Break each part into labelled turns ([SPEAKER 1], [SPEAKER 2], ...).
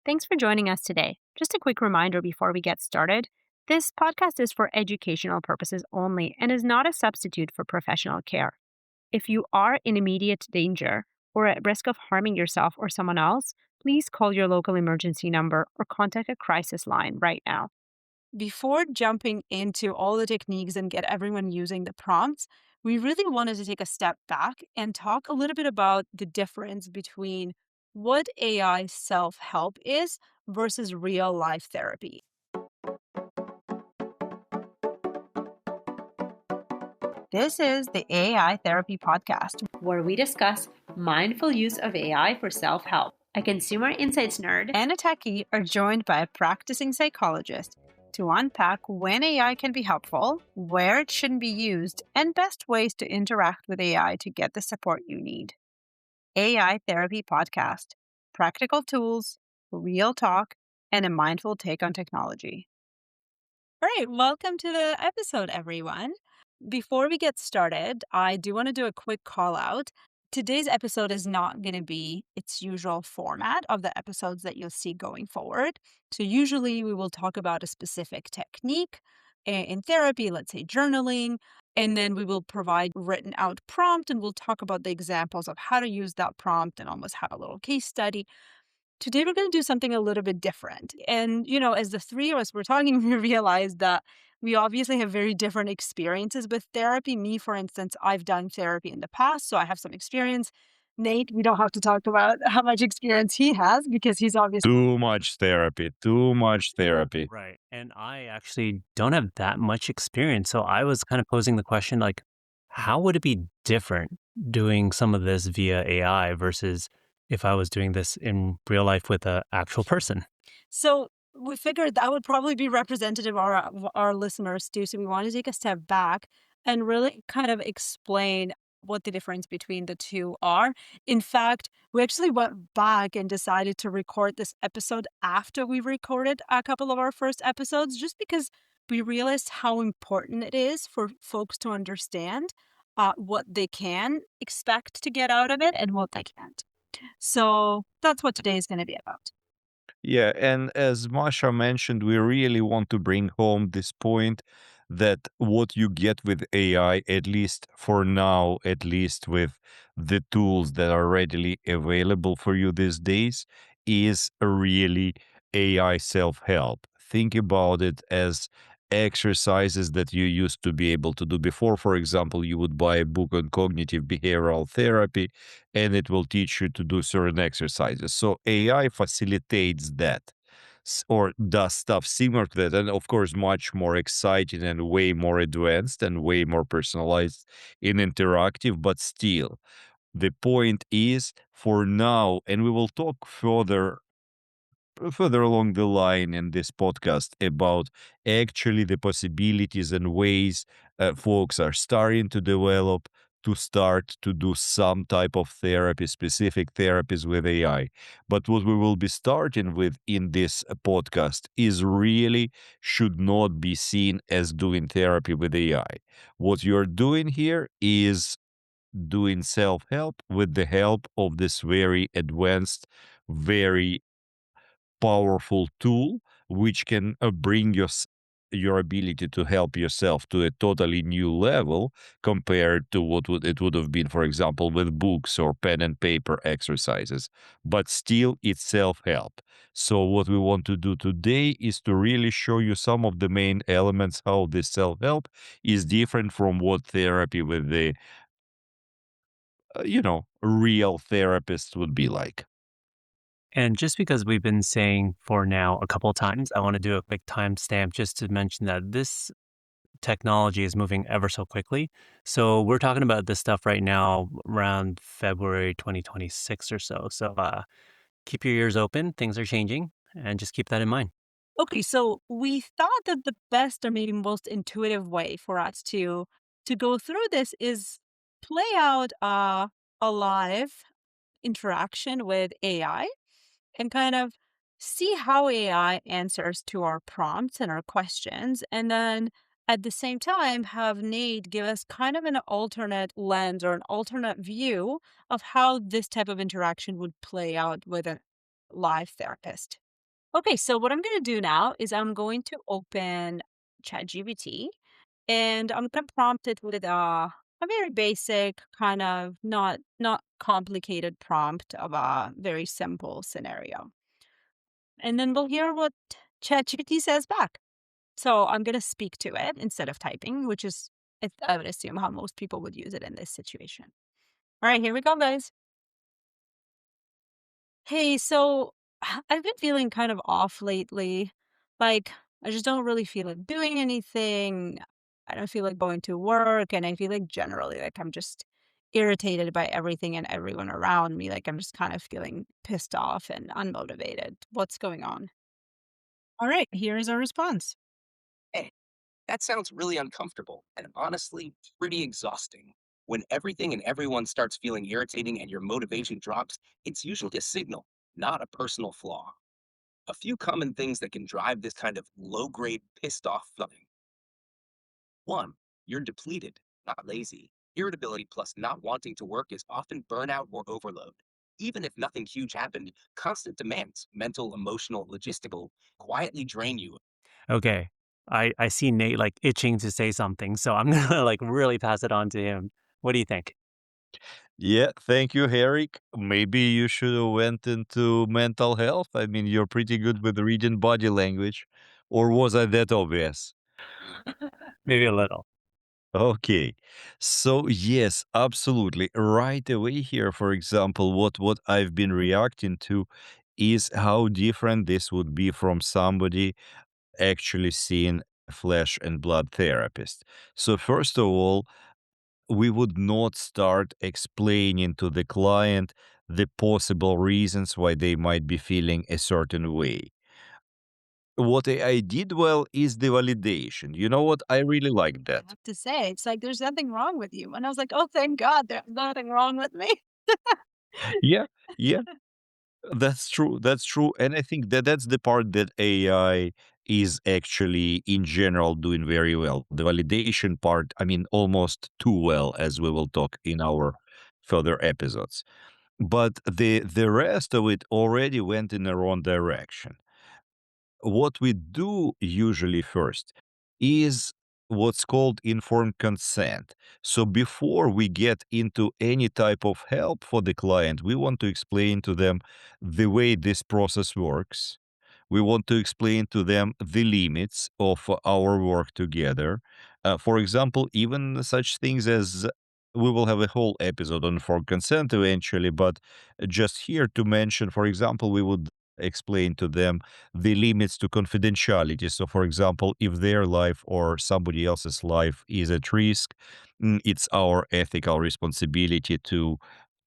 [SPEAKER 1] Thanks for joining us today. Just a quick reminder before we get started, this podcast is for educational purposes only and is not a substitute for professional care. If you are in immediate danger or at risk of harming yourself or someone else, please call your local emergency number or contact a crisis line right now.
[SPEAKER 2] Before jumping into all the techniques and get everyone using the prompts, we really wanted to take a step back and talk a little bit about the difference between what AI self help is versus real life therapy. This is the AI Therapy Podcast.
[SPEAKER 1] Where we discuss mindful use of AI for self help. A consumer insights nerd
[SPEAKER 2] And a techie are joined by a practicing psychologist to unpack when AI can be helpful, where it shouldn't be used, and best ways to interact with AI to get the support you need. AI Therapy Podcast, practical tools, real talk, and a mindful take on technology. All right, welcome to the episode, everyone. Before we get started, I do want to do a quick call out. Today's episode is not going to be its usual format of the episodes that you'll see going forward. So, usually we will talk about a specific technique in therapy, let's say journaling, and then we will provide written out prompt and we'll talk about the examples of how to use that prompt and almost have a little case study. Today, we're going to do something a little bit different. And, as the three of us were talking, we realized that we obviously have very different experiences with therapy. Me, for instance, I've done therapy in the past, so I have some experience. Nate, we don't have to talk about how much experience he has because he's obviously.
[SPEAKER 3] Too much therapy, too much therapy.
[SPEAKER 4] Right. And I actually don't have that much experience. So I was kind of posing the question like, how would it be different doing some of this via AI versus if I was doing this in real life with an actual person?
[SPEAKER 2] So we figured that would probably be representative of our listeners too. So we want to take a step back and really kind of explain what the difference between the two are. In fact, we actually went back and decided to record this episode after we recorded a couple of our first episodes, just because we realized how important it is for folks to understand what they can expect to get out of it and what they can't. So that's what today is going to be about.
[SPEAKER 3] Yeah, and as Masha mentioned, we really want to bring home this point that what you get with AI, at least for now, at least with the tools that are readily available for you these days, is really AI self-help. Think about it as exercises that you used to be able to do before. For example, you would buy a book on cognitive behavioral therapy and it will teach you to do certain exercises. So AI facilitates that or does stuff similar to that. And of course, much more exciting and way more advanced and way more personalized and interactive. But still, the point is for now, and we will talk further along the line in this podcast about actually the possibilities and ways folks are starting to develop to start to do some type of therapy, specific therapies with AI. But what we will be starting with in this podcast is really should not be seen as doing therapy with AI. What you're doing here is doing self help with the help of this very advanced, very powerful tool which can bring your ability to help yourself to a totally new level compared to what it would have been, for example, with books or pen and paper exercises. But still, it's self-help. So what we want to do today is to really show you some of the main elements how this self-help is different from what therapy with the real therapist would be like.
[SPEAKER 4] And just because we've been saying for now a couple of times, I want to do a quick timestamp just to mention that this technology is moving ever so quickly. So we're talking about this stuff right now around February 2026 or so. So keep your ears open. Things are changing and just keep that in mind.
[SPEAKER 2] Okay, so we thought that the best or maybe most intuitive way for us to go through this is play out a live interaction with AI and kind of see how AI answers to our prompts and our questions. And then at the same time, have Nate give us kind of an alternate lens or an alternate view of how this type of interaction would play out with a live therapist. Okay, so what I'm going to do now is I'm going to open ChatGPT and I'm going to prompt it with a very basic kind of not complicated prompt of a very simple scenario. And then we'll hear what ChatGPT says back. So I'm going to speak to it instead of typing, which is I would assume how most people would use it in this situation. All right, here we go, guys. Hey, so I've been feeling kind of off lately. Like, I just don't really feel like doing anything. I don't feel like going to work. And I feel like generally, like, I'm just irritated by everything and everyone around me. Like, I'm just kind of feeling pissed off and unmotivated. What's going on? All right, here is our response.
[SPEAKER 5] Hey, that sounds really uncomfortable and honestly pretty exhausting. When everything and everyone starts feeling irritating and your motivation drops, it's usually a signal, not a personal flaw. A few common things that can drive this kind of low grade pissed off feeling. One, you're depleted, not lazy. Irritability plus not wanting to work is often burnout or overload. Even if nothing huge happened, constant demands, mental, emotional, logistical, quietly drain you.
[SPEAKER 4] Okay. I see Nate like itching to say something, so I'm gonna like really pass it on to him. What do you think?
[SPEAKER 3] Yeah, thank you, Eric. Maybe you should have went into mental health. I mean, you're pretty good with reading body language. Or was I that obvious?
[SPEAKER 4] Maybe a little.
[SPEAKER 3] Okay. So yes, absolutely. Right away here, for example, what I've been reacting to is how different this would be from somebody actually seeing a flesh and blood therapist. So first of all, we would not start explaining to the client the possible reasons why they might be feeling a certain way. What I did well is the validation. You know what? I really like
[SPEAKER 2] I
[SPEAKER 3] that.
[SPEAKER 2] have to say, it's like there's nothing wrong with you. And I was like, oh, thank God, there's nothing wrong with me.
[SPEAKER 3] Yeah, yeah, that's true. That's true. And I think that that's the part that AI is actually in general doing very well. The validation part, I mean, almost too well, as we will talk in our further episodes. But the rest of it already went in the wrong direction. What we do usually first is what's called informed consent. So before we get into any type of help for the client, we want to explain to them the way this process works. We want to explain to them the limits of our work together. For example, even such things as we will have a whole episode on informed consent eventually, but just here to mention, for example, we would explain to them the limits to confidentiality. So, for example, if their life or somebody else's life is at risk, it's our ethical responsibility to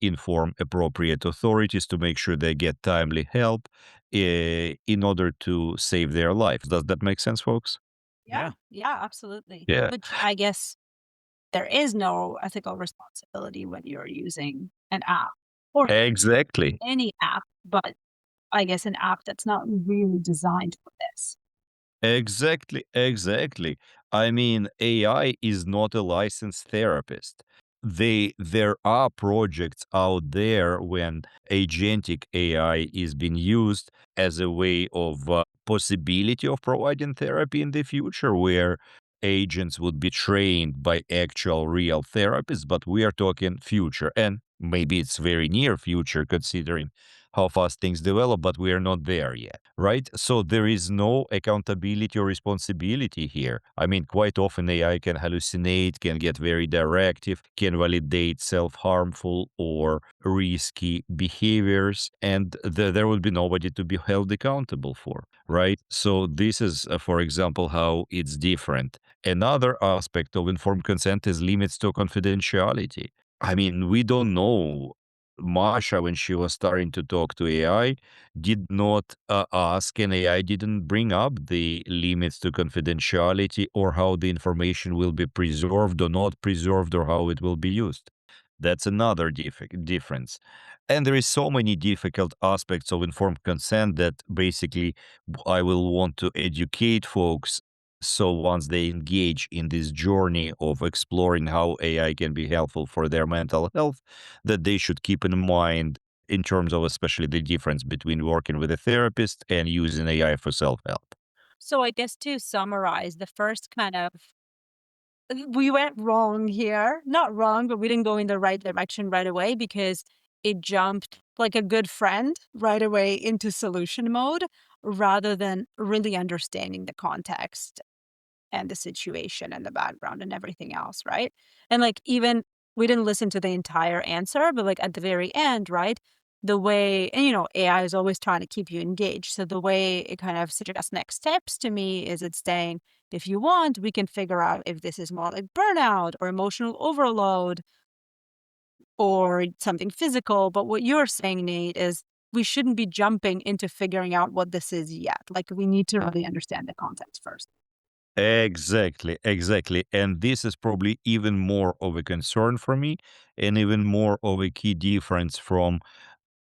[SPEAKER 3] inform appropriate authorities to make sure they get timely help in order to save their life. Does that make sense, folks?
[SPEAKER 2] Yeah,
[SPEAKER 4] Yeah.
[SPEAKER 2] yeah, absolutely.
[SPEAKER 3] Yeah,
[SPEAKER 2] Which I guess there is no ethical responsibility when you're using an app or
[SPEAKER 3] exactly.
[SPEAKER 2] any app, but I guess an app that's not really designed for this.
[SPEAKER 3] Exactly, exactly. I mean, AI is not a licensed therapist. There are projects out there when agentic AI is being used as a way of possibility of providing therapy in the future, where agents would be trained by actual real therapists. But we are talking future, and maybe it's very near future, considering how fast things develop. But we are not there yet, right? So there is no accountability or responsibility here. I mean, quite often AI can hallucinate, can get very directive, can validate self harmful or risky behaviors, and there would be nobody to be held accountable for, right? So, this is, for example, how it's different. Another aspect of informed consent is limits to confidentiality. I mean, we don't know. Masha, when she was starting to talk to AI, did not ask, and AI didn't bring up the limits to confidentiality or how the information will be preserved or not preserved or how it will be used. That's another difference. And there is so many difficult aspects of informed consent that basically I will want to educate folks. So once they engage in this journey of exploring how AI can be helpful for their mental health, that they should keep in mind in terms of especially the difference between working with a therapist and using AI for self-help?
[SPEAKER 2] So I guess to summarize, the first kind of we went wrong here. Not wrong, but we didn't go in the right direction right away because it jumped like a good friend right away into solution mode rather than really understanding the context and the situation and the background and everything else, right? And like even we didn't listen to the entire answer, but like at the very end, right? The way, and AI is always trying to keep you engaged. So the way it kind of suggests next steps to me is it's saying, if you want, we can figure out if this is more like burnout or emotional overload or something physical. But what you're saying, Nate, is we shouldn't be jumping into figuring out what this is yet. Like we need to really understand the context first.
[SPEAKER 3] Exactly, exactly. And this is probably even more of a concern for me and even more of a key difference from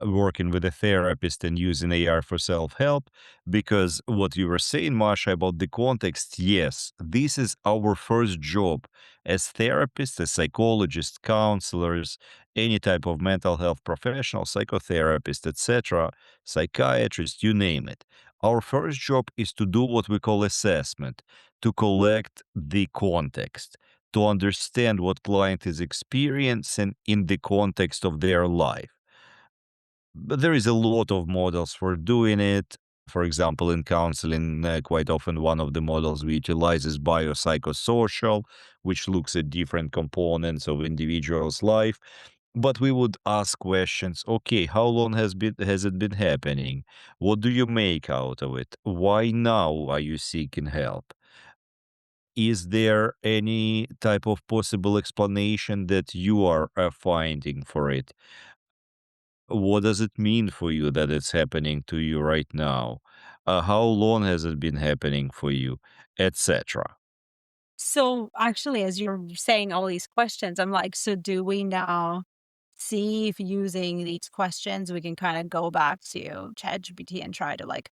[SPEAKER 3] working with a therapist and using AI for self-help, because what you were saying, Masha, about the context, yes, this is our first job as therapists, as psychologists, counselors, any type of mental health professional, psychotherapist, etc., psychiatrist, you name it. Our first job is to do what we call assessment, to collect the context, to understand what client is experiencing in the context of their life. But there is a lot of models for doing it. For example, in counseling, quite often one of the models we utilize is biopsychosocial, which looks at different components of individual's life. But we would ask questions. Okay, how long has it been happening? What do you make out of it? Why now are you seeking help? Is there any type of possible explanation that you are finding for it? What does it mean for you that it's happening to you right now? How long has it been happening for you, etc.?
[SPEAKER 2] So actually, as you're saying all these questions, I'm like, so do we now see if using these questions we can kind of go back to ChatGPT and try to like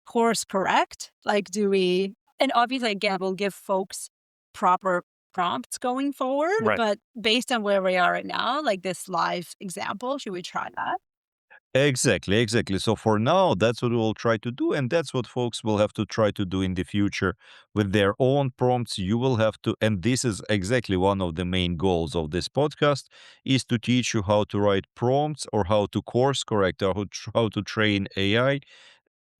[SPEAKER 2] course correct? Like, do we? And obviously, again, we'll give folks proper prompts going forward.
[SPEAKER 4] Right.
[SPEAKER 2] But based on where we are right now, like this live example, should we try that?
[SPEAKER 3] Exactly, exactly. So for now, that's what we'll try to do, and that's what folks will have to try to do in the future with their own prompts. You will have to, and this is exactly one of the main goals of this podcast, is to teach you how to write prompts or how to course correct or how to train AI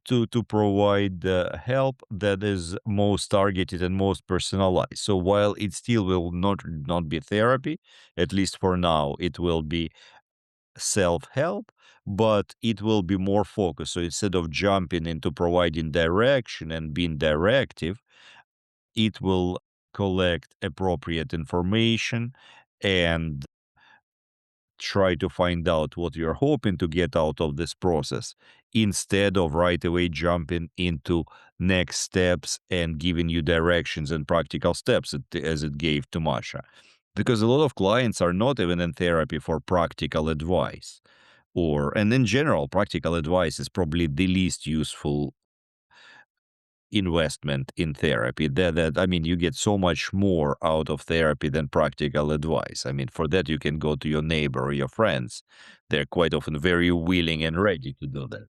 [SPEAKER 3] to provide the help that is most targeted and most personalized. So while it still will not be therapy, at least for now, it will be self-help, but it will be more focused. So instead of jumping into providing direction and being directive, it will collect appropriate information and try to find out what you're hoping to get out of this process instead of right away jumping into next steps and giving you directions and practical steps as it gave to Masha. Because a lot of clients are not even in therapy for practical advice. And in general, practical advice is probably the least useful investment in therapy. That I mean, you get so much more out of therapy than practical advice. I mean, for that you can go to your neighbor or your friends. They're quite often very willing and ready to do that.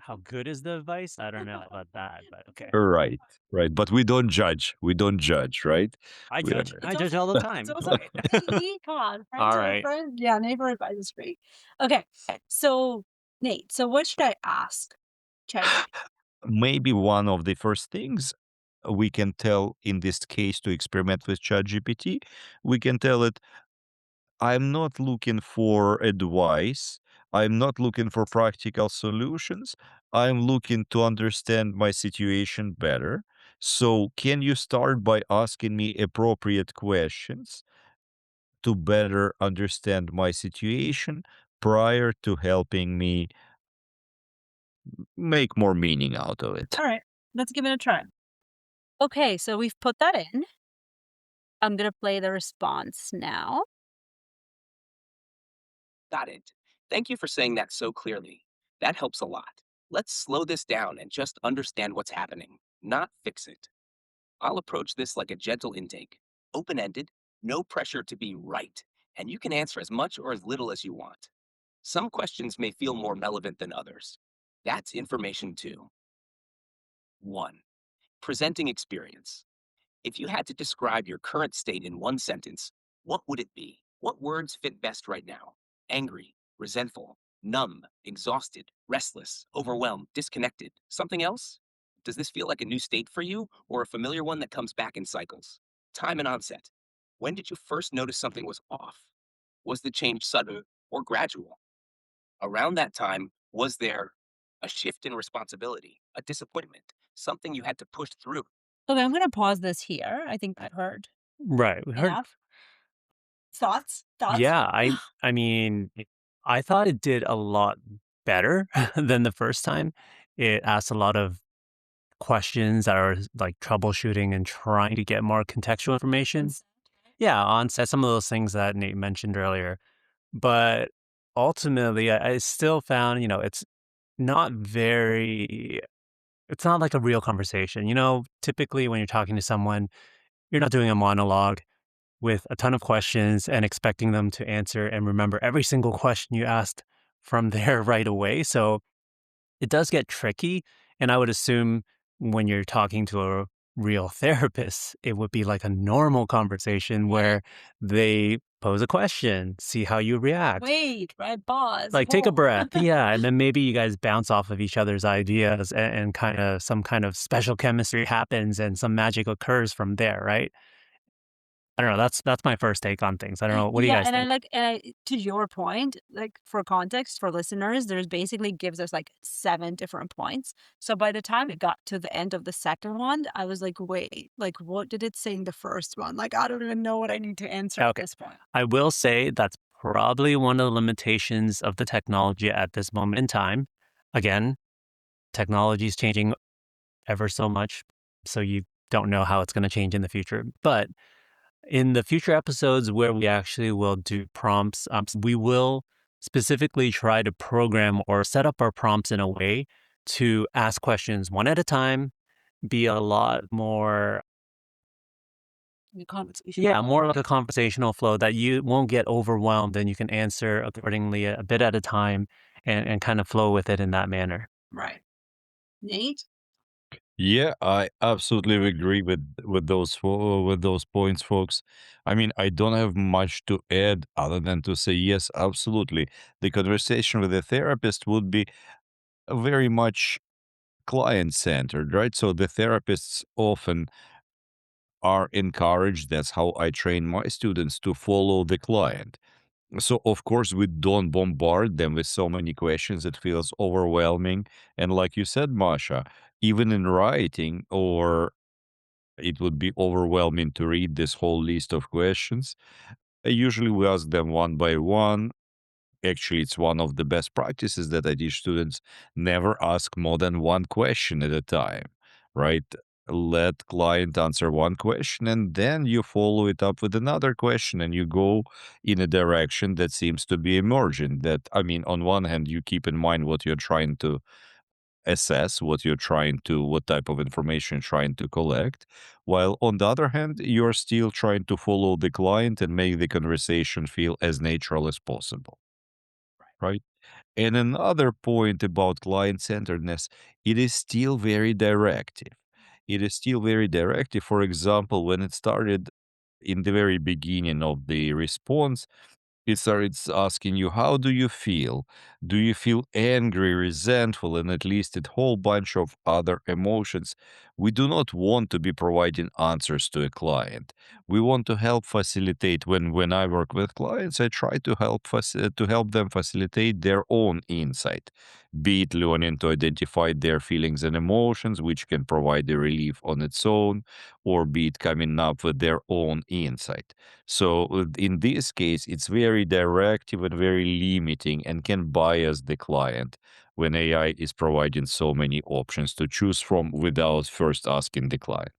[SPEAKER 4] How good is the advice? I don't know about that, but okay.
[SPEAKER 3] Right, right. But we don't judge. We don't judge, right?
[SPEAKER 4] I
[SPEAKER 3] We
[SPEAKER 4] judge.
[SPEAKER 3] don't.
[SPEAKER 4] I
[SPEAKER 2] It's
[SPEAKER 4] judge
[SPEAKER 2] okay.
[SPEAKER 4] all the
[SPEAKER 2] So
[SPEAKER 4] time.
[SPEAKER 2] it's
[SPEAKER 4] Okay.
[SPEAKER 2] okay. Come on,
[SPEAKER 4] All
[SPEAKER 2] friends are
[SPEAKER 4] right.
[SPEAKER 2] friends. Yeah, neighbor advice is free. Okay, so Nate, so what should I ask ChatGPT?
[SPEAKER 3] Maybe one of the first things we can tell in this case to experiment with ChatGPT, we can tell it, I'm not looking for advice. I'm not looking for practical solutions. I'm looking to understand my situation better. So, can you start by asking me appropriate questions to better understand my situation prior to helping me make more meaning out of it?
[SPEAKER 2] All right, let's give it a try. Okay, so we've put that in. I'm gonna play the response now.
[SPEAKER 5] Got it. Thank you for saying that so clearly. That helps a lot. Let's slow this down and just understand what's happening, not fix it. I'll approach this like a gentle intake, open ended, no pressure to be right, and you can answer as much or as little as you want. Some questions may feel more relevant than others. That's information too. 1. Presenting experience. If you had to describe your current state in one sentence, what would it be? What words fit best right now? Angry, resentful, numb, exhausted, restless, overwhelmed, disconnected. Something else? Does this feel like a new state for you or a familiar one that comes back in cycles? Time and onset. When did you first notice something was off? Was the change sudden or gradual? Around that time, was there a shift in responsibility, a disappointment, something you had to push through?
[SPEAKER 2] Okay, I'm going to pause this here. I think I've heard
[SPEAKER 4] Right. We heard.
[SPEAKER 2] enough. Thoughts? Thoughts?
[SPEAKER 4] Yeah. I mean, I thought it did a lot better than the first time. It asked a lot of questions that are like troubleshooting and trying to get more contextual information. Yeah, onset, some of those things that Nate mentioned earlier. But ultimately, I still found, not very, it's not like a real conversation. Typically when you're talking to someone, you're not doing a monologue with a ton of questions and expecting them to answer and remember every single question you asked from there right away. So it does get tricky. And I would assume when you're talking to a real therapist, it would be like a normal conversation where they pose a question, see how you react.
[SPEAKER 2] Wait, right? Pause.
[SPEAKER 4] Like take a
[SPEAKER 2] Hold.
[SPEAKER 4] breath. Yeah. And then maybe you guys bounce off of each other's ideas and kind of some kind of special chemistry happens and some magic occurs from there, right? I don't know. That's my first take on things. I don't know. What do you
[SPEAKER 2] Yeah,
[SPEAKER 4] guys
[SPEAKER 2] and I
[SPEAKER 4] think?
[SPEAKER 2] like to your point, like for context for listeners, there's basically gives us like 7 different points. So by the time it got to the end of the second one, I was like, wait, like what did it say in the first one? Like I don't even know what I need to answer at
[SPEAKER 4] Okay.
[SPEAKER 2] this point.
[SPEAKER 4] I will say that's probably one of the limitations of the technology at this moment in time. Again, technology is changing ever so much, so you don't know how it's going to change in the future. But in the future episodes where we actually will do prompts, we will specifically try to program or set up our prompts in a way to ask questions one at a time, be a lot more,
[SPEAKER 2] The conversation.
[SPEAKER 4] yeah, more like a conversational flow that you won't get overwhelmed and you can answer accordingly a bit at a time and kind of flow with it in that manner.
[SPEAKER 2] Right. Nate?
[SPEAKER 3] Yeah, I absolutely agree with those points, folks. I mean, I don't have much to add other than to say yes, absolutely. The conversation with the therapist would be very much client-centered, right? So the therapists often are encouraged. That's how I train my students to follow the client. So, of course, we don't bombard them with so many questions. It feels overwhelming. And like you said, Masha, even in writing, or it would be overwhelming to read this whole list of questions. Usually, we ask them one by one. Actually, it's one of the best practices that I teach students. Never ask more than one question at a time, right? Let client answer one question and then you follow it up with another question and you go in a direction that seems to be emerging. That, I mean, on one hand, you keep in mind what you're trying to assess, what type of information you're trying to collect, while on the other hand, you're still trying to follow the client and make the conversation feel as natural as possible, right? And another point about client centeredness, it is still very directive. It is still very directive. For example, when it started in the very beginning of the response, it starts asking you, how do you feel? Do you feel angry, resentful, and at least a whole bunch of other emotions? We do not want to be providing answers to a client. We want to help facilitate. When I work with clients, I try to to help them facilitate their own insight, be it learning to identify their feelings and emotions, which can provide a relief on its own, or be it coming up with their own insight. So in this case, it's very directive and very limiting and can bias the client when AI is providing so many options to choose from without first asking the client.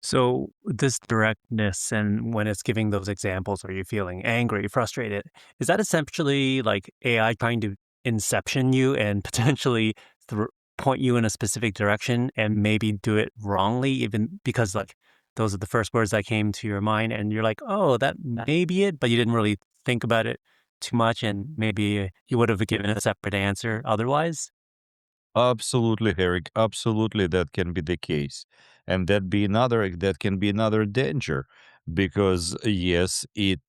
[SPEAKER 4] So this directness and when it's giving those examples, are you feeling angry, frustrated? Is that essentially like AI trying to inception you and potentially point you in a specific direction and maybe do it wrongly, even because like those are the first words that came to your mind and you're like, oh, that may be it, but you didn't really think about it too much and maybe you would have given a separate answer otherwise?
[SPEAKER 3] Absolutely, Eric. Absolutely, that can be the case, and that can be another danger, because yes, it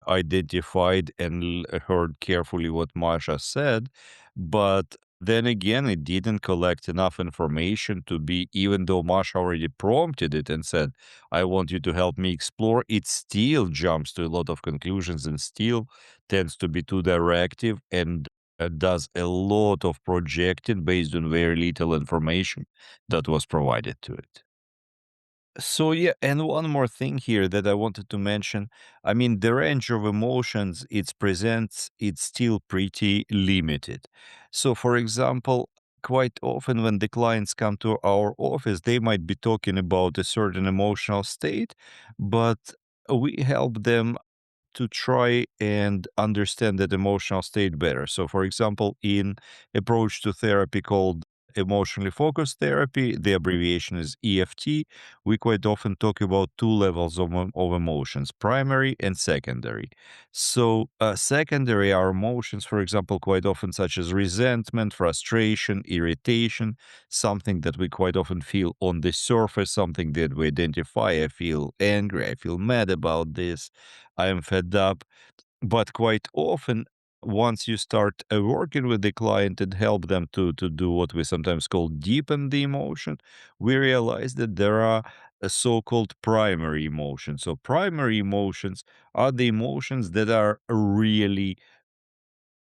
[SPEAKER 3] identified and heard carefully what Masha said, but then again, it didn't collect enough information to be. Even though Masha already prompted it and said, "I want you to help me explore," it still jumps to a lot of conclusions and still tends to be too directive and does a lot of projecting based on very little information that was provided to it. So yeah, and one more thing here that I wanted to mention. I mean, the range of emotions it presents, it's still pretty limited. So for example, quite often when the clients come to our office, they might be talking about a certain emotional state, but we help them to try and understand that emotional state better. So, for example, in approach to therapy called emotionally focused therapy, the abbreviation is EFT, we quite often talk about two levels of emotions, primary and secondary. So, secondary are emotions, for example, quite often such as resentment, frustration, irritation, something that we quite often feel on the surface, something that we identify. I feel angry, I feel mad about this, I am fed up. But quite often, once you start working with the client and help them to do what we sometimes call deepen the emotion, we realize that there are so-called primary emotions. So primary emotions are the emotions that are really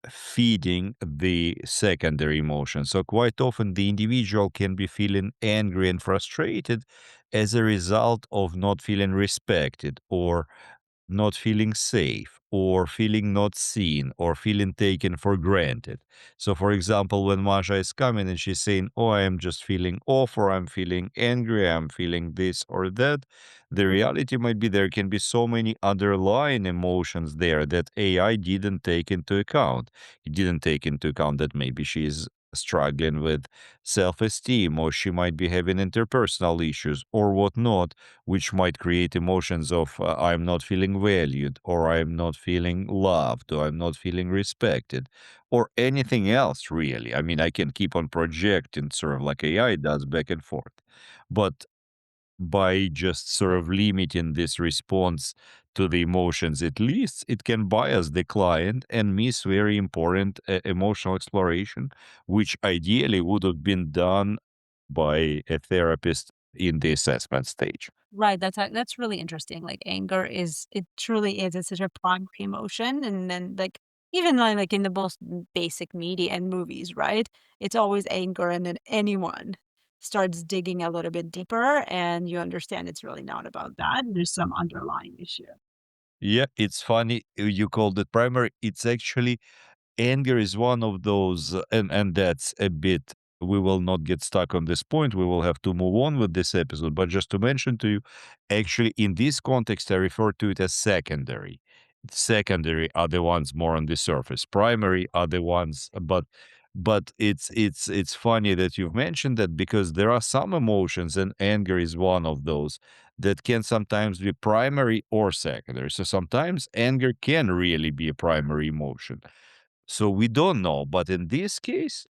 [SPEAKER 3] feeding the secondary emotion. So quite often the individual can be feeling angry and frustrated as a result of not feeling respected, or not feeling safe, or feeling not seen, or feeling taken for granted. So, for example, when Masha is coming and she's saying, "Oh, I am just feeling off, or I'm feeling angry, I'm feeling this or that," the reality might be there can be so many underlying emotions there that AI didn't take into account. It didn't take into account that maybe she's struggling with self esteem, or she might be having interpersonal issues, or whatnot, which might create emotions of I'm not feeling valued, or I'm not feeling loved, or I'm not feeling respected, or anything else really. I mean, I can keep on projecting sort of like AI does back and forth. But by just sort of limiting this response to the emotions, at least it can bias the client and miss very important emotional exploration, which ideally would have been done by a therapist in the assessment stage.
[SPEAKER 2] Right, that's really interesting. Like anger is it truly is. It's such a primary emotion, and then like even like in the most basic media and movies, right? It's always anger, and then anyone starts digging a little bit deeper, and you understand it's really not about that. There's some underlying issue.
[SPEAKER 3] Yeah, it's funny you called it primary. It's actually anger is one of those, and that's a bit. We will not get stuck on this point. We will have to move on with this episode. But just to mention to you, actually, in this context, I refer to it as secondary. Secondary are the ones more on the surface. Primary are the ones, but it's funny that you've mentioned that, because there are some emotions, and anger is one of those, that can sometimes be primary or secondary. So sometimes anger can really be a primary emotion, so we don't know. But in this case,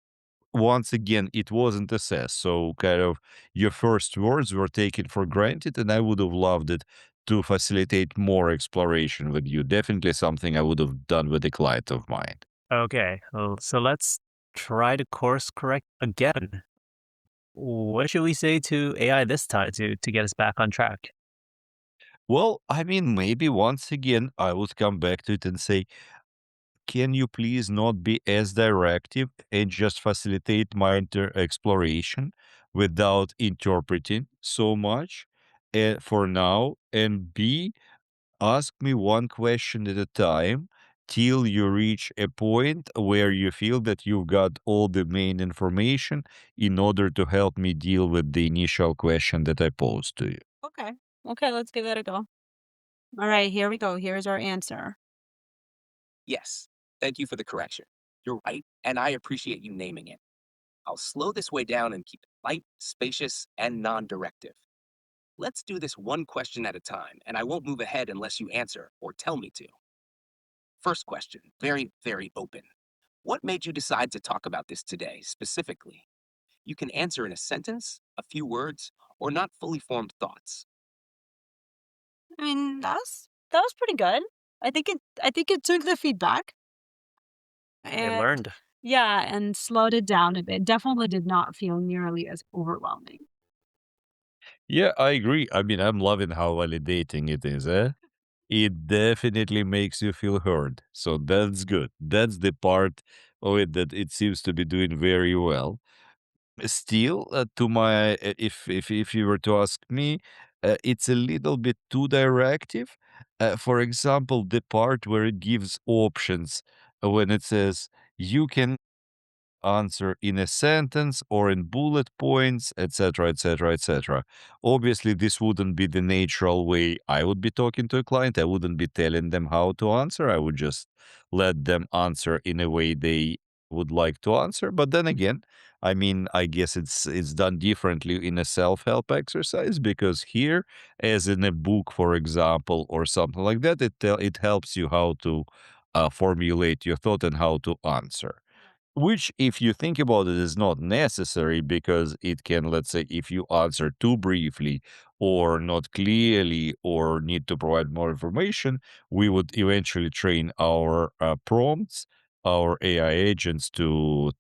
[SPEAKER 3] once again, it wasn't assessed. So kind of your first words were taken for granted, and I would have loved it to facilitate more exploration with you. Definitely something I would have done with a client of mine.
[SPEAKER 4] Okay, so let's try to course correct again. What should we say to AI this time to get us back on track?
[SPEAKER 3] Well, I mean, maybe once again, I would come back to it and say, can you please not be as directive and just facilitate my exploration without interpreting so much for now? And B, ask me one question at a time till you reach a point where you feel that you've got all the main information in order to help me deal with the initial question that I posed to you.
[SPEAKER 2] Okay. Okay, let's give that a go. All right, here we go. Here's our answer.
[SPEAKER 5] Yes, thank you for the correction. You're right, and I appreciate you naming it. I'll slow this way down and keep it light, spacious, and non directive. Let's do this one question at a time, and I won't move ahead unless you answer or tell me to. First question, very, very open. What made you decide to talk about this today specifically? You can answer in a sentence, a few words, or not fully formed thoughts.
[SPEAKER 2] I mean, that was pretty good. I think it took the feedback
[SPEAKER 4] It
[SPEAKER 2] and
[SPEAKER 4] learned.
[SPEAKER 2] yeah, and slowed it down a bit. Definitely did not feel nearly as overwhelming.
[SPEAKER 3] Yeah, I agree. I mean, I'm loving how validating it is, eh? It definitely makes you feel heard. So that's good. That's the part of it that it seems to be doing very well. Still, to my if you were to ask me, it's a little bit too directive. For example, the part where it gives options when it says you can answer in a sentence or in bullet points, etc., etc., etc. Obviously, this wouldn't be the natural way I would be talking to a client. I wouldn't be telling them how to answer. I would just let them answer in a way they would like to answer. But then again, I mean, I guess it's done differently in a self-help exercise because here, as in a book, for example, or something like that, it helps you how to formulate your thought and how to answer. Which, if you think about it, is not necessary because it can, let's say, if you answer too briefly or not clearly or need to provide more information, we would eventually train our prompts, our AI agents to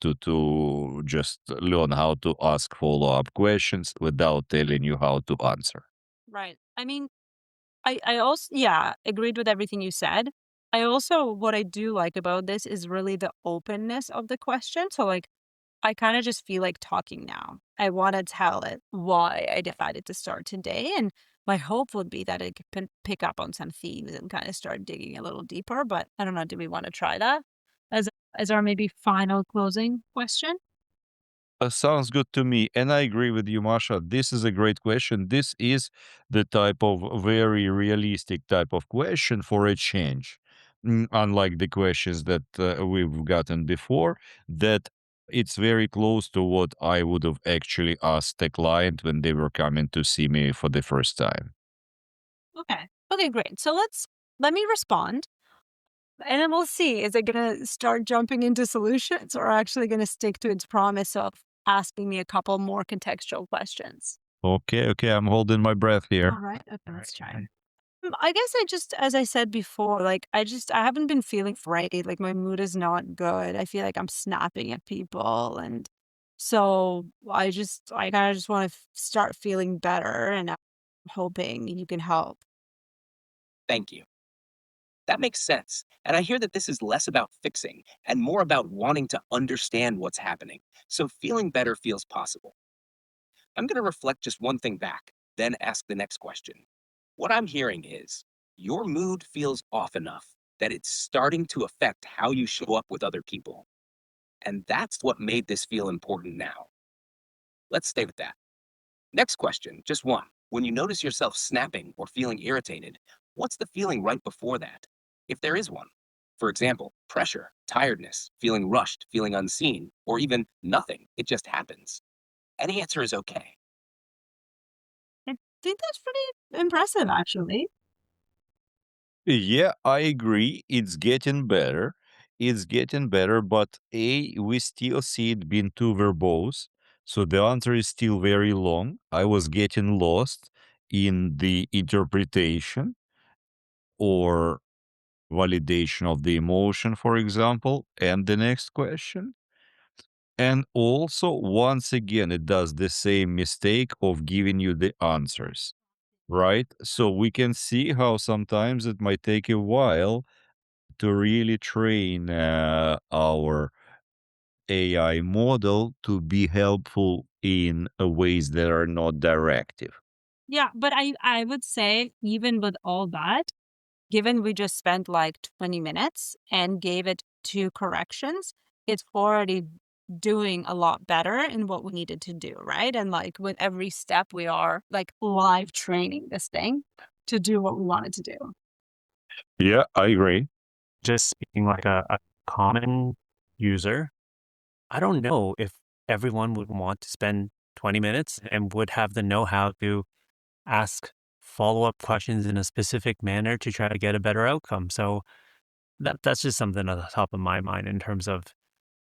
[SPEAKER 3] just learn how to ask follow-up questions without telling you how to answer.
[SPEAKER 2] Right. I mean, I also, yeah, agreed with everything you said. I also, what I do like about this is really the openness of the question. So, like, I kind of just feel like talking now. I want to tell it why I decided to start today. And my hope would be that it could pick up on some themes and kind of start digging a little deeper. But I don't know. Do we want to try that as, as our maybe final closing question?
[SPEAKER 3] Sounds good to me. And I agree with you, Masha. This is a great question. This is the type of very realistic type of question for a change. Unlike the questions that we've gotten before, that it's very close to what I would have actually asked a client when they were coming to see me for the first time.
[SPEAKER 2] Okay. Okay, great. So let me respond. And then we'll see. Is it going to start jumping into solutions or actually going to stick to its promise of asking me a couple more contextual questions?
[SPEAKER 3] Okay, okay, I'm holding my breath
[SPEAKER 2] All
[SPEAKER 3] here.
[SPEAKER 2] right. Okay,
[SPEAKER 4] All
[SPEAKER 2] let's
[SPEAKER 4] right.
[SPEAKER 2] try. I guess I just, as I said before, like I haven't been feeling great. Like my mood is not good. I feel like I'm snapping at people, and so I kind of just want to start feeling better, and I'm hoping you can help.
[SPEAKER 5] Thank you. That makes sense. And I hear that this is less about fixing and more about wanting to understand what's happening. So feeling better feels possible. I'm going to reflect just one thing back, then ask the next question. What I'm hearing is your mood feels off enough that it's starting to affect how you show up with other people. And that's what made this feel important now. Let's stay with that. Next question, just one. When you notice yourself snapping or feeling irritated, what's the feeling right before that? If there is one. For example, pressure, tiredness, feeling rushed, feeling unseen, or even nothing. It just happens. Any answer is okay.
[SPEAKER 2] I think that's pretty impressive, actually.
[SPEAKER 3] Yeah, I agree. It's getting better. It's getting better, but we still see it being too verbose. So the answer is still very long. I was getting lost in the interpretation or validation of the emotion, for example, and the next question. And also, once again, it does the same mistake of giving you the answers, right? So we can see how sometimes it might take a while to really train our AI model to be helpful in ways that are not directive.
[SPEAKER 2] Yeah, but I would say even with all that, given we just spent like 20 minutes and gave it 2 corrections, it's already doing a lot better in what we needed to do, right? And like with every step, we are like live training this thing to do what we wanted to do.
[SPEAKER 3] Yeah, I agree.
[SPEAKER 4] Just speaking like a common user, I don't know if everyone would want to spend 20 minutes and would have the know-how to ask follow-up questions in a specific manner to try to get a better outcome. So That's just something at the top of my mind in terms of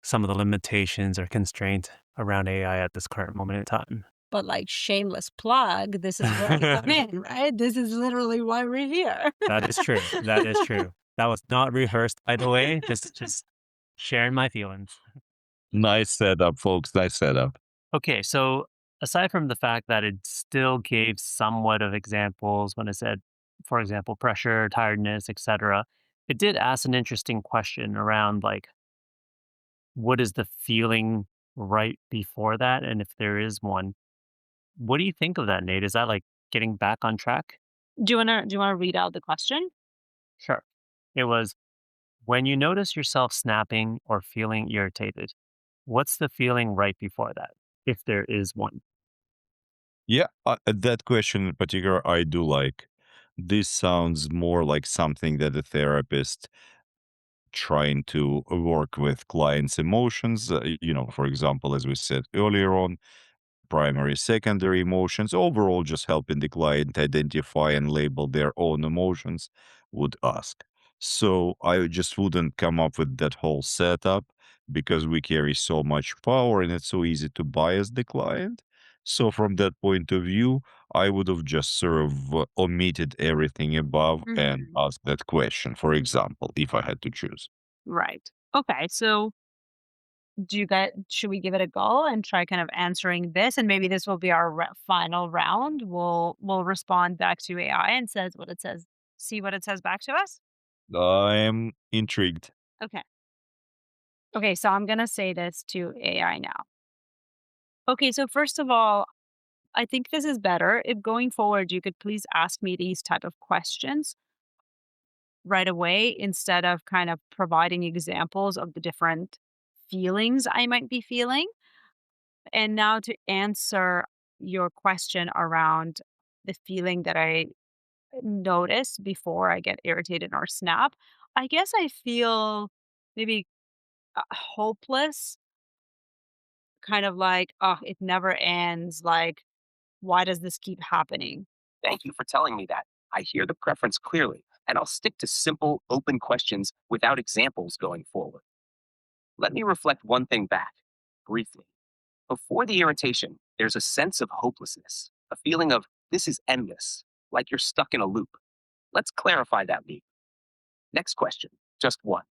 [SPEAKER 4] some of the limitations or constraint around AI at this current moment in time.
[SPEAKER 2] But like shameless plug, this is where we come in, right? This is literally why we're here.
[SPEAKER 4] That is true. That is true. That was not rehearsed, by the way. Just sharing my feelings.
[SPEAKER 3] Nice setup, folks. Nice setup.
[SPEAKER 4] Okay, so aside from the fact that it still gave somewhat of examples when it said, for example, pressure, tiredness, etc., it did ask an interesting question around like, what is the feeling right before that? And if there is one, what do you think of that, Nate? Is that like getting back on track?
[SPEAKER 1] Do you wanna read out the question?
[SPEAKER 4] Sure. It was when you notice yourself snapping or feeling irritated, what's the feeling right before that, if there is one?
[SPEAKER 3] Yeah, that question in particular, I do like. This sounds more like something that a therapist trying to work with clients' emotions. For example, as we said earlier on, primary, secondary emotions, overall, just helping the client identify and label their own emotions, would ask. So I just wouldn't come up with that whole setup because we carry so much power and it's so easy to bias the client. So from that point of view, I would have just sort of omitted everything above and
[SPEAKER 1] Mhm.
[SPEAKER 3] asked that question, for example, if I had to choose.
[SPEAKER 1] Right. Okay, so should we give it a go and try kind of answering this, and maybe this will be our final round. We'll respond back to AI and says what it says. See what it says back to us.
[SPEAKER 3] I'm intrigued.
[SPEAKER 1] Okay. Okay, so I'm gonna say this to AI now. Okay, so first of all, I think this is better if going forward you could please ask me these type of questions right away instead of kind of providing examples of the different feelings I might be feeling. And now to answer your question around the feeling that I notice before I get irritated or snap, I guess I feel maybe hopeless, kind of like, oh, it never ends. Like, why does this keep happening?
[SPEAKER 5] Thank you for telling me that. I hear the preference clearly, and I'll stick to simple, open questions without examples going forward. Let me reflect one thing back, briefly. Before the irritation, there's a sense of hopelessness, a feeling of this is endless, like you're stuck in a loop. Let's clarify that loop. Next question, just one.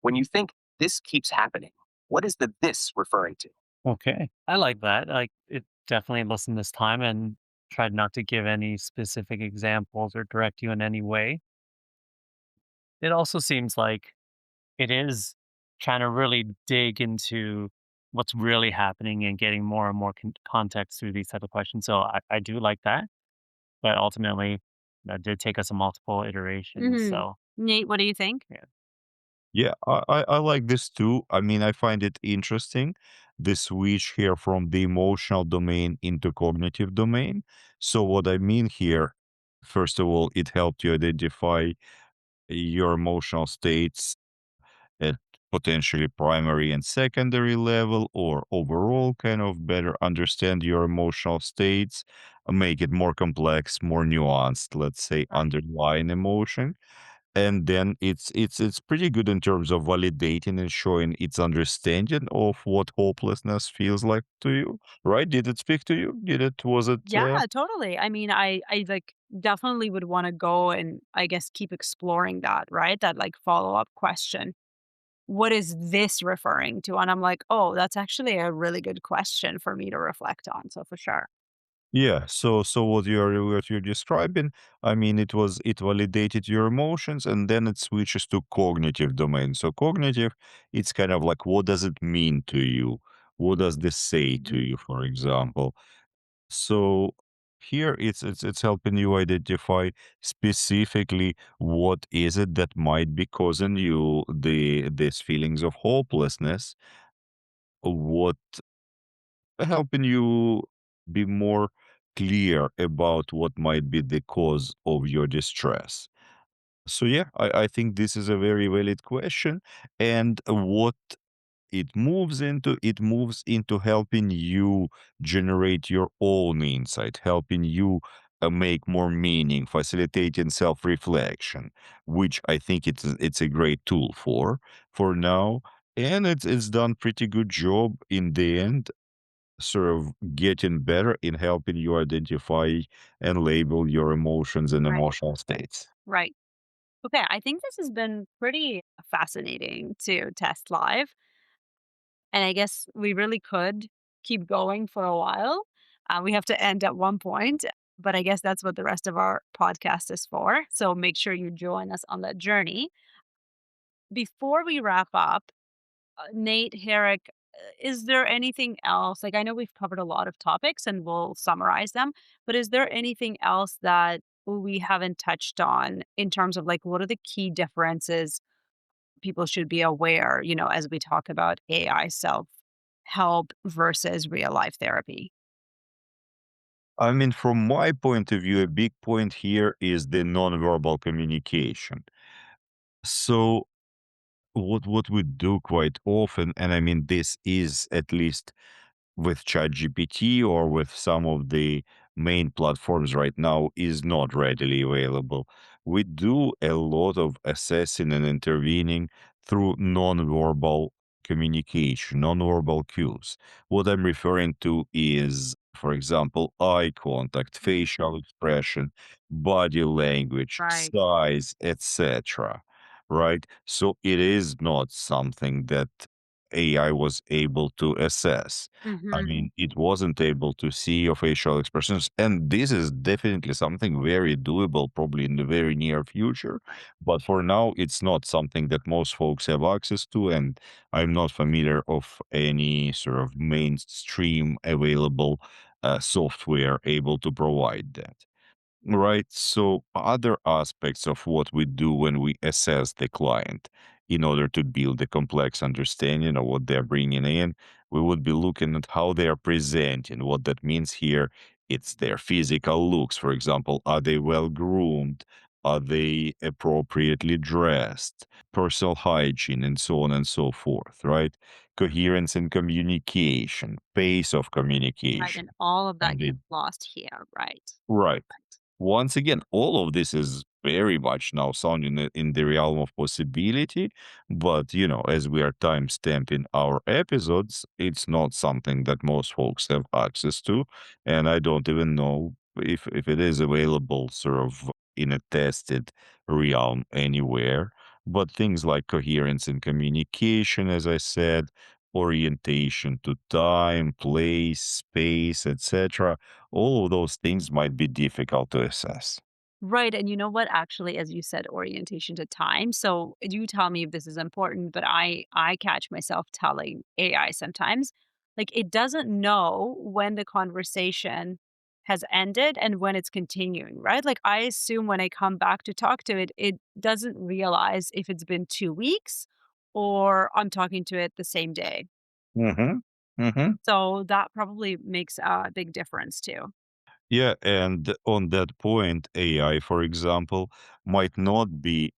[SPEAKER 5] When you think this keeps happening, what is the this referring to?
[SPEAKER 4] Okay. I like that. Like it definitely listened this time and tried not to give any specific examples or direct you in any way. It also seems like it is trying to really dig into what's really happening and getting more and more context through these type of questions. So I do like that, but ultimately that did take us a multiple iterations.
[SPEAKER 1] Hmm.
[SPEAKER 4] So
[SPEAKER 1] Nate, what do you think?
[SPEAKER 4] yeah.
[SPEAKER 3] Yeah, I like this too. I mean, I find it interesting, the switch here from the emotional domain into cognitive domain. So what I mean here, first of all, it helped you identify your emotional states at potentially primary and secondary level, or overall kind of better understand your emotional states, make it more complex, more nuanced, let's say
[SPEAKER 1] Right.
[SPEAKER 3] underlying emotion. And then it's pretty good in terms of validating and showing its understanding of what hopelessness feels like to you, right? Did it speak to you? Did it was it
[SPEAKER 1] Yeah, totally. I mean, I like definitely would want to go and I guess keep exploring that, right? That like follow up question. What is this referring to? And I'm like, oh, that's actually a really good question for me to reflect on. So for sure.
[SPEAKER 3] Yeah, so what you're describing, I mean, it validated your emotions and then it switches to cognitive domain. So cognitive, it's kind of like what does it mean to you? What does this say to
[SPEAKER 1] Mhm.
[SPEAKER 3] you, for example? So here it's helping you identify specifically what is it that might be causing you these feelings of hopelessness, what helping you be more clear about what might be the cause of your distress. So yeah, I think this is a very valid question. And what it moves into helping you generate your own insight, helping you make more meaning, facilitating self-reflection, which I think it's a great tool for now, and it's done pretty good job in the end, sort of getting better in helping you identify and label your emotions and
[SPEAKER 1] Right.
[SPEAKER 3] emotional states.
[SPEAKER 1] Right. Okay. I think this has been pretty fascinating to test live. And I guess we really could keep going for a while. We have to end at one point, but I guess that's what the rest of our podcast is for. So make sure you join us on that journey. Before we wrap up, Nate, Herrick, is there anything else? Like, I know we've covered a lot of topics and we'll summarize them, but is there anything else that we haven't touched on in terms of like what are the key differences people should be aware, as we talk about AI self help versus real life therapy?
[SPEAKER 3] I mean, from my point of view, a big point here is the nonverbal communication. So what we do quite often, and I mean this is at least with ChatGPT or with some of the main platforms right now is not readily available. We do a lot of assessing and intervening through nonverbal communication, nonverbal cues. What I'm referring to is, for example, eye contact, facial expression, body language,
[SPEAKER 1] Right.
[SPEAKER 3] size, etc. Right? So it is not something that AI was able to assess. I
[SPEAKER 1] Hmm.
[SPEAKER 3] mean, it wasn't able to see your facial expressions. And this is definitely something very doable, probably in the very near future. But for now, it's not something that most folks have access to. And I'm not familiar of any sort of mainstream available software able to provide that. Right. So, other aspects of what we do when we assess the client in order to build a complex understanding of what they're bringing in, we would be looking at how they are presenting. What that means here, it's their physical looks. For example, are they well groomed? Are they appropriately dressed? Personal hygiene, and so on and so forth. Right. Coherence in communication, pace of
[SPEAKER 1] Right.
[SPEAKER 3] communication.
[SPEAKER 1] And all of that
[SPEAKER 3] And
[SPEAKER 1] gets
[SPEAKER 3] it,
[SPEAKER 1] lost here. Right.
[SPEAKER 3] right.
[SPEAKER 1] Right.
[SPEAKER 3] Once again, all of this is very much now sounding in the realm of possibility, but as we are time stamping our episodes, it's not something that most folks have access to, and I don't even know if it is available sort of in a tested realm anywhere. But things like coherence in communication, as I said, orientation to time, place, space, etc., all of those things might be difficult to assess.
[SPEAKER 1] Right. And you know what? Actually, as you said, orientation to time. So you tell me if this is important, but I catch myself telling AI sometimes, like it doesn't know when the conversation has ended and when it's continuing, right? Like I assume when I come back to talk to it, it doesn't realize if it's been 2 weeks or I'm talking to it the same day.
[SPEAKER 3] Hmm. Hmm.
[SPEAKER 1] So that probably makes a big difference too.
[SPEAKER 3] Yeah, and on that point, AI, for example, might not be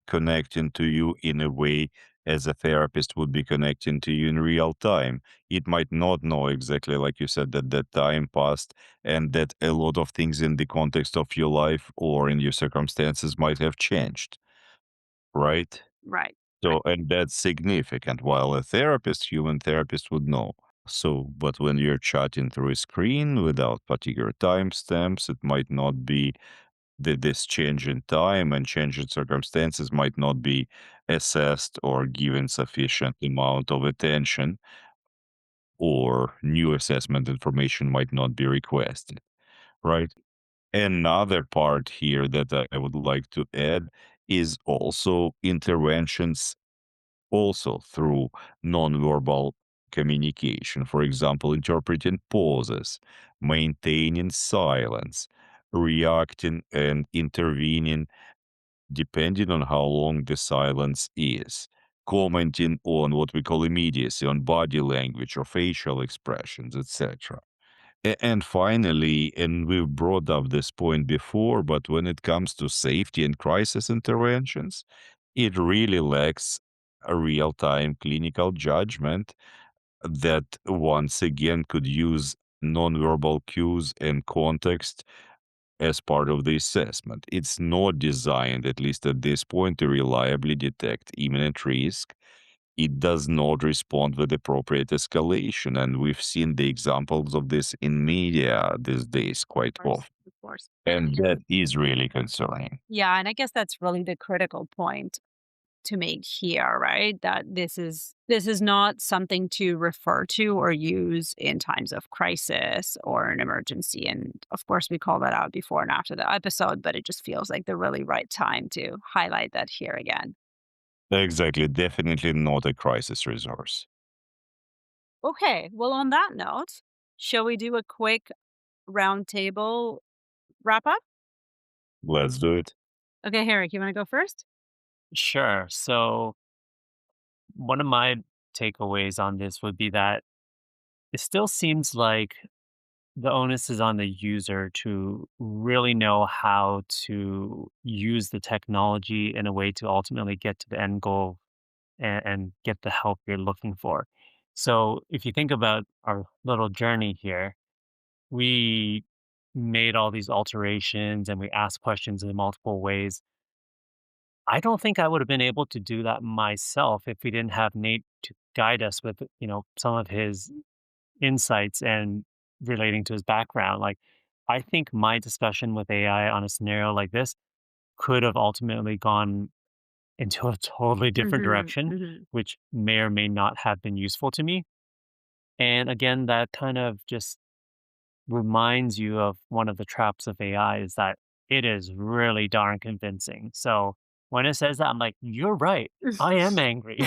[SPEAKER 3] connecting to you in a way as a therapist would be connecting to you in real time. It might not know exactly, like you said, that that time passed and that a lot of things in the context of your life or in your circumstances might have changed, right?
[SPEAKER 1] Right. Right.
[SPEAKER 3] So, and that's significant. While a therapist, human therapist would know. So, but when you're chatting through a screen without particular timestamps, it might not be this change in time and change in circumstances might not be assessed or given sufficient amount of attention, or new assessment information might not be requested, right? Another part here that I would like to add is also interventions also through nonverbal communication. For example, interpreting pauses, maintaining silence, reacting and intervening depending on how long the silence is, commenting on what we call immediacy, on body language or facial expressions, etc. And finally, and we've brought up this point before, but when it comes to safety and crisis interventions, it really lacks a real time clinical judgment that once again could use nonverbal cues and context as part of the assessment. It's not designed, at least at this point, to reliably detect imminent risk. It does not respond with appropriate escalation. And we've seen the examples of this in media these days quite often.
[SPEAKER 1] Of course.
[SPEAKER 3] And that is really concerning.
[SPEAKER 1] Yeah, and I guess that's really the critical point to make here, right? That this is not something to refer to or use in times of crisis or an emergency. And of course, we call that out before and after the episode, but it just feels like the really right time to highlight that here again.
[SPEAKER 3] Exactly. Definitely not a crisis resource.
[SPEAKER 1] Okay, well, on that note, shall we do a quick roundtable wrap up?
[SPEAKER 3] Let's do it.
[SPEAKER 1] Okay, Herrick, you want to go first?
[SPEAKER 4] Sure. So, one of my takeaways on this would be that it still seems like the onus is on the user to really know how to use the technology in a way to ultimately get to the end goal and get the help you're looking for. So, if you think about our little journey here, we made all these alterations and we asked questions in multiple ways. I don't think I would have been able to do that myself if we didn't have Nate to guide us with, some of his insights and relating to his background. Like, I think my discussion with AI on a scenario like this could have ultimately gone into a totally different
[SPEAKER 1] Hmm.
[SPEAKER 4] direction,
[SPEAKER 1] Hmm.
[SPEAKER 4] which may or may not have been useful to me. And again, that kind of just reminds you of one of the traps of AI is that it is really darn convincing. So when it says that, I'm like, you're right. I am angry,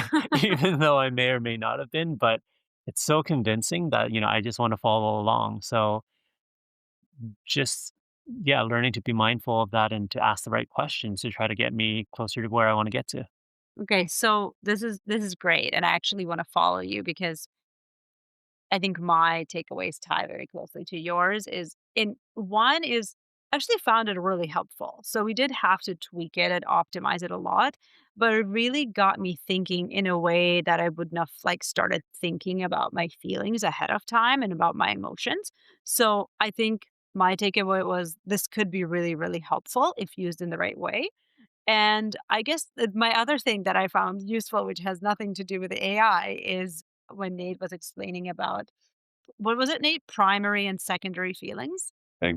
[SPEAKER 4] even though I may or may not have been, but it's so convincing that, I just want to follow along. So just, yeah, learning to be mindful of that and to ask the right questions to try to get me closer to where I want to get to.
[SPEAKER 1] Okay, so this is great, and I actually want to follow you because I think my takeaways tie very closely to yours. Is in one is I actually found it really helpful. So we did have to tweak it and optimize it a lot, but it really got me thinking in a way that I wouldn't have like started thinking about my feelings ahead of time and about my emotions. So I think my takeaway was this could be really, really helpful if used in the right way. And I guess my other thing that I found useful, which has nothing to do with AI, is when Nate was explaining about what was it, Nate? Primary and secondary feelings.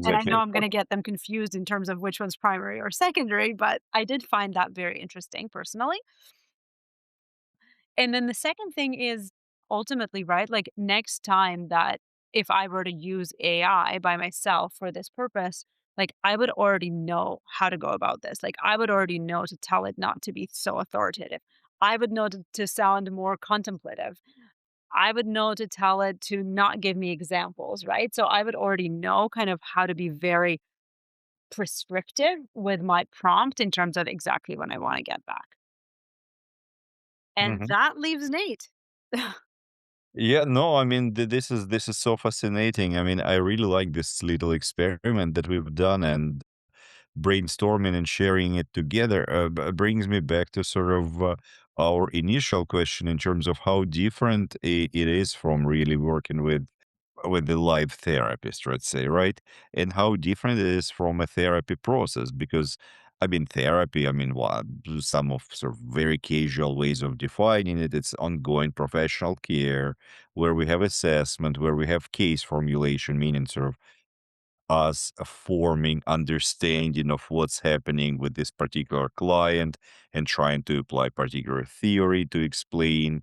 [SPEAKER 1] And I know
[SPEAKER 3] Exactly.
[SPEAKER 1] I'm going to get them confused in terms of which one's primary or secondary, but I did find that very interesting personally. And then the second thing is ultimately, right? Like next time that if I were to use AI by myself for this purpose, like I would already know how to go about this. Like I would already know to tell it not to be so authoritative. I would know to sound more contemplative. I would know to tell it to not give me examples, right? So I would already know kind of how to be very prescriptive with my prompt in terms of exactly when I want to get back. And
[SPEAKER 3] Mhm.
[SPEAKER 1] that leaves Nate.
[SPEAKER 3] Yeah, no, I mean, this is so fascinating. I mean, I really like this little experiment that we've done, and brainstorming and sharing it together brings me back to sort of our initial question in terms of how different it is from really working with the live therapist, let's say, right? And how different it is from a therapy process. Because, I mean, therapy, I mean, what some of sort of very casual ways of defining it, it's ongoing professional care where we have assessment, where we have case formulation, meaning sort of us forming understanding of what's happening with this particular client and trying to apply particular theory to explain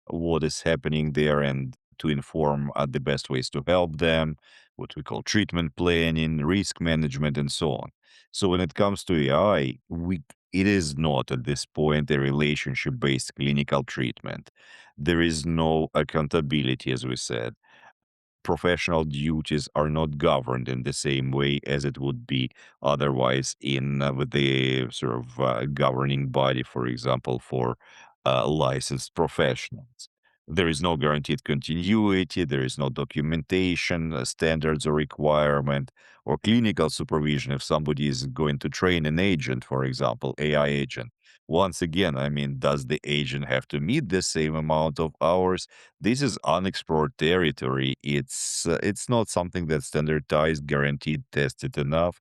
[SPEAKER 3] what is happening there and to inform the best ways to help them, what we call treatment planning, risk management, and so on. So when it comes to AI, it is not at this point a relationship based clinical treatment. There is no accountability, as we said. Professional duties are not governed in the same way as it would be otherwise in with the sort of governing body, for example, for licensed professionals. There is no guaranteed continuity, there is no documentation, standards or requirement, or clinical supervision if somebody is going to train an agent, for example, AI agent. Once again, I mean, does the agent have to meet the same amount of hours? This is unexplored territory. It's not something that's standardized, guaranteed, tested enough.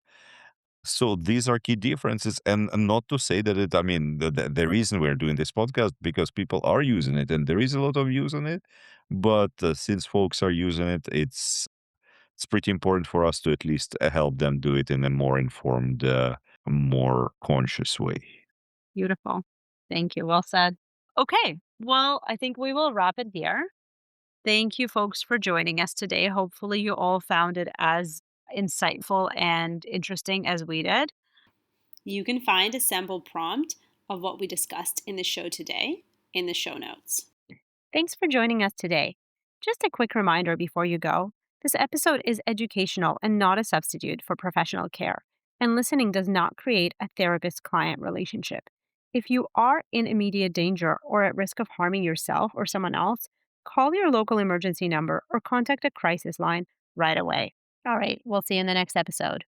[SPEAKER 3] So these are key differences, and not to say that I mean, the reason we're doing this podcast because people are using it, and there is a lot of use on it. But since folks are using it, it's pretty important for us to at least help them do it in a more informed, more conscious way.
[SPEAKER 1] Beautiful. Thank you. Well said. Okay. Well, I think we will wrap it here. Thank you, folks, for joining us today. Hopefully, you all found it as insightful and interesting as we did. You can find a sample prompt of what we discussed in the show today in the show notes. Thanks for joining us today. Just a quick reminder before you go, this episode is educational and not a substitute for professional care, and listening does not create a therapist client relationship. If you are in immediate danger or at risk of harming yourself or someone else, call your local emergency number or contact a crisis line right away. All right, we'll see you in the next episode.